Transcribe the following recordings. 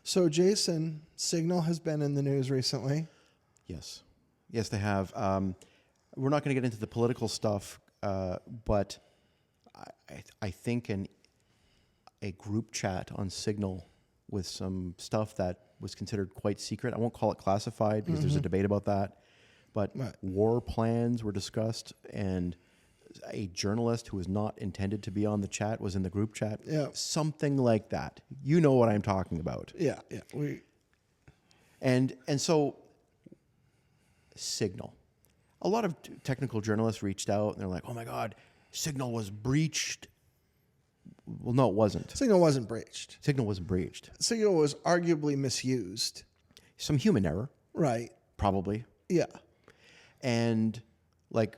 So, Jason, Signal has been in the news recently. Yes. Yes, they have. We're not going to get into the political stuff, but I think a group chat on Signal with some stuff that was considered quite secret. I won't call it classified because there's a debate about that. But Right. war plans were discussed, and a journalist who was not intended to be on the chat was in the group chat. Yeah. Something like that. You know what I'm talking about. Yeah. And so Signal. A lot of technical journalists reached out and they're like, "Oh my God, Signal was breached." Well, no, it wasn't. Signal wasn't breached. Signal wasn't breached. Signal was arguably misused. Some human error, Right. probably. Yeah. And like,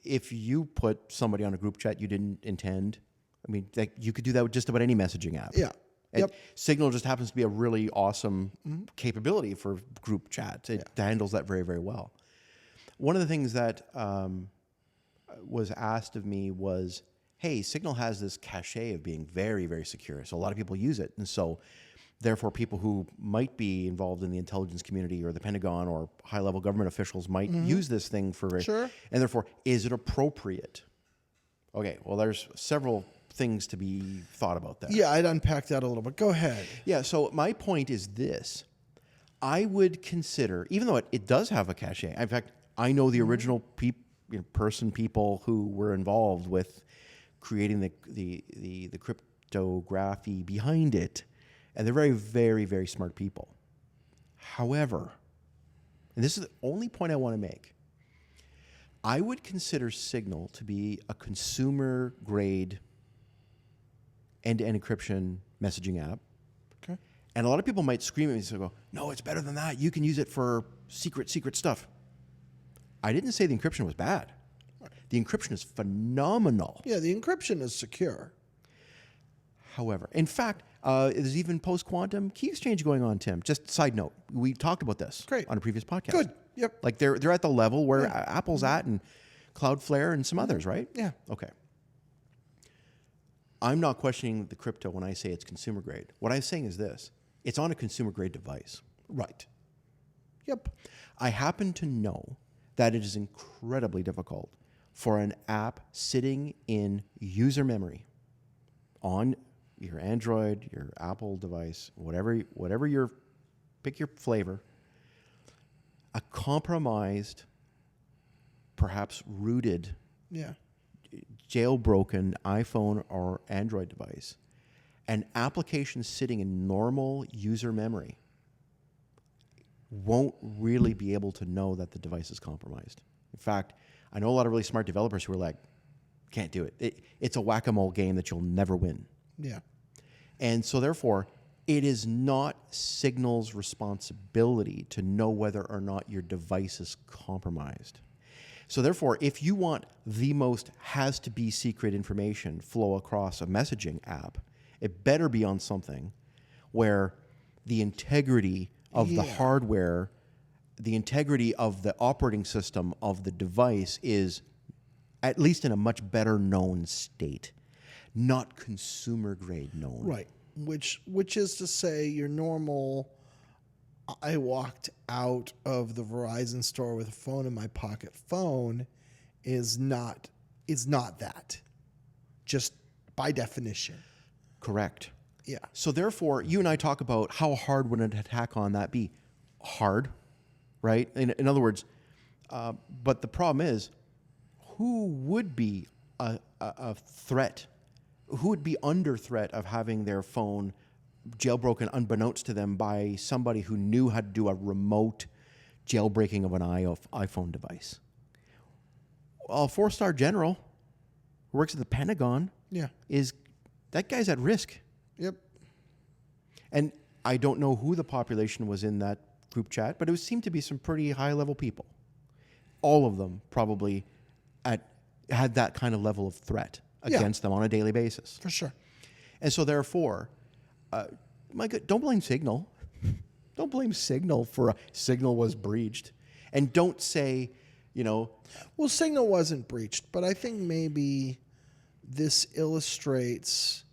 if you put somebody on a group chat you didn't intend, I mean, like, you could do that with just about any messaging app. Yeah. And Yep. Signal just happens to be a really awesome capability for group chats. It handles that very, very well. One of the things that was asked of me was, hey, Signal has this cachet of being very, very secure. So a lot of people use it. And so therefore people who might be involved in the intelligence community or the Pentagon or high-level government officials might use this thing for very... Sure. And therefore, is it appropriate? Okay, well, there's several things to be thought about there. Yeah, I'd unpack that a little bit. Go ahead. Yeah, so my point is this. I would consider, even though it does have a cachet, in fact, I know the original people who were involved with creating the cryptography behind it, and they're very, very, very smart people. However, and this is the only point I want to make, I would consider Signal to be a consumer-grade end-to-end encryption messaging app. Okay. And a lot of people might scream at me and go, no, it's better than that. You can use it for secret stuff. I didn't say the encryption was bad. The encryption is phenomenal. Yeah, the encryption is secure. However, in fact, there's even post-quantum key exchange going on, Tim. Just side note, we talked about this on a previous podcast. Good. Yep. Like they're at the level where Apple's at and Cloudflare and some others, right? Yeah. Okay. I'm not questioning the crypto when I say it's consumer grade. What I'm saying is this. It's on a consumer grade device. Right. Yep. I happen to know that it is incredibly difficult for an app sitting in user memory on your Android, your Apple device, whatever your, pick your flavor, a compromised, perhaps rooted, jailbroken iPhone or Android device, an application sitting in normal user memory won't really be able to know that the device is compromised. In fact, I know a lot of really smart developers who are like, can't do it. It's a whack-a-mole game that you'll never win. Yeah. And so therefore, it is not Signal's responsibility to know whether or not your device is compromised. So therefore, if you want the most has-to-be secret information flow across a messaging app, it better be on something where the integrity of the hardware, the integrity of the operating system of the device is at least in a much better known state, not consumer grade known. Right. Which is to say your normal, I walked out of the Verizon store with a phone in my pocket phone is not that. Just by definition. Correct. Yeah. So therefore, you and I talk about how hard would an attack on that be? Hard, right? In other words, but the problem is, who would be a threat? Who would be under threat of having their phone jailbroken unbeknownst to them by somebody who knew how to do a remote jailbreaking of an iPhone device? Well, a 4-star general who works at the Pentagon that guy's at risk. Yep. And I don't know who the population was in that group chat, but it seemed to be some pretty high-level people. All of them probably had that kind of level of threat against them on a daily basis. For sure. And so therefore, don't blame Signal. Don't blame Signal for Signal was breached. And don't say, Well, Signal wasn't breached, but I think maybe this illustrates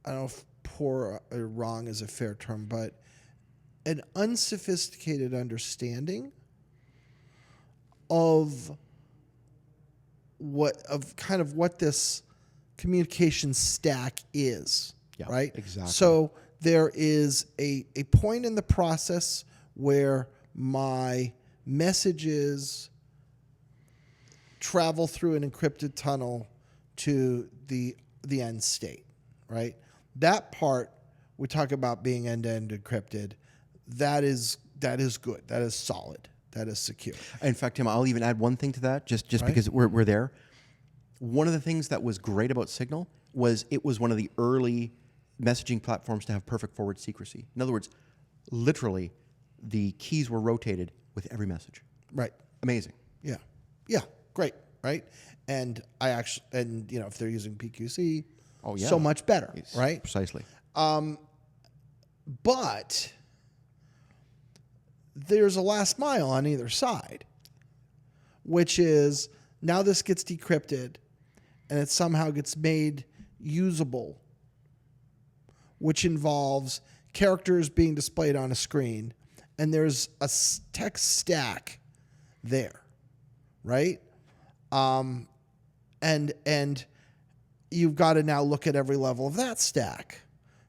I don't know if poor or wrong is a fair term, but an unsophisticated understanding of what this communication stack is, Yeah, right? exactly. So there is a point in the process where my messages travel through an encrypted tunnel to the end state, right? That part we talk about being end-to-end encrypted. That is good. That is solid. That is secure. In fact, Tim, I'll even add one thing to that, just Right. because we're there. One of the things that was great about Signal was it was one of the early messaging platforms to have perfect forward secrecy. In other words, literally, the keys were rotated with every message. Right. Amazing. Yeah. Yeah. Great. Right. And if they're using PQC, Oh, yeah. so much better. Yes, Right. Precisely. But there's a last mile on either side, which is now this gets decrypted and it somehow gets made usable, which involves characters being displayed on a screen, and there's a text stack there, right? And you've got to now look at every level of that stack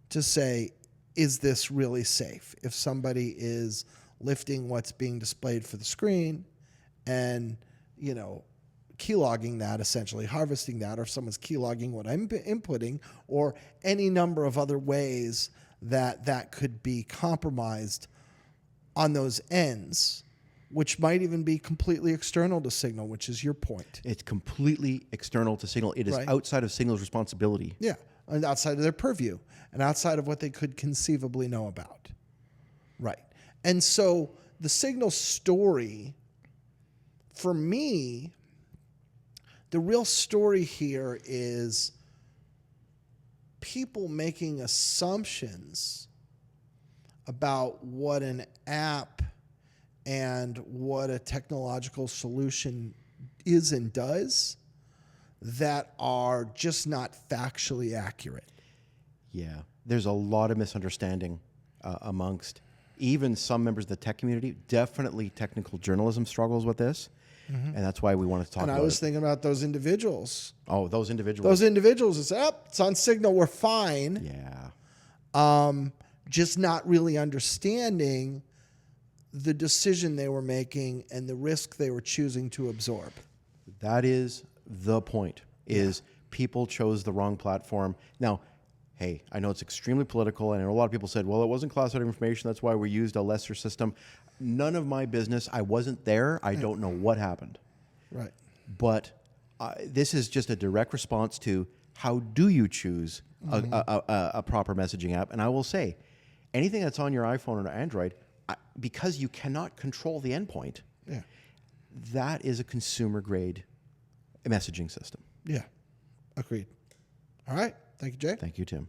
to say, is this really safe? If somebody is lifting what's being displayed for the screen and, keylogging that, essentially harvesting that, or if someone's keylogging what I'm inputting, or any number of other ways that could be compromised on those ends, which might even be completely external to Signal, which is your point. It's completely external to Signal. It is Right. outside of Signal's responsibility. Yeah, and outside of their purview and outside of what they could conceivably know about. Right. And so the Signal story, for me, the real story here is people making assumptions about what an app and what a technological solution is and does that are just not factually accurate. Yeah. There's a lot of misunderstanding amongst even some members of the tech community. Definitely technical journalism struggles with this. And that's why we wanted to talk And about I was it. thinking about those individuals. Oh, those individuals. Those individuals that say, it's on Signal, we're fine. Yeah. Just not really understanding the decision they were making and the risk they were choosing to absorb. That is the point, is people chose the wrong platform. Now, hey, I know it's extremely political, and I know a lot of people said, well, it wasn't classified information, that's why we used a lesser system. None of my business. I wasn't there. I don't know what happened. Right. But this is just a direct response to how do you choose a proper messaging app. And I will say, anything that's on your iPhone or Android, because you cannot control the endpoint, Yeah. that is a consumer-grade messaging system. Yeah. Agreed. All right. Thank you, Jay. Thank you, Tim.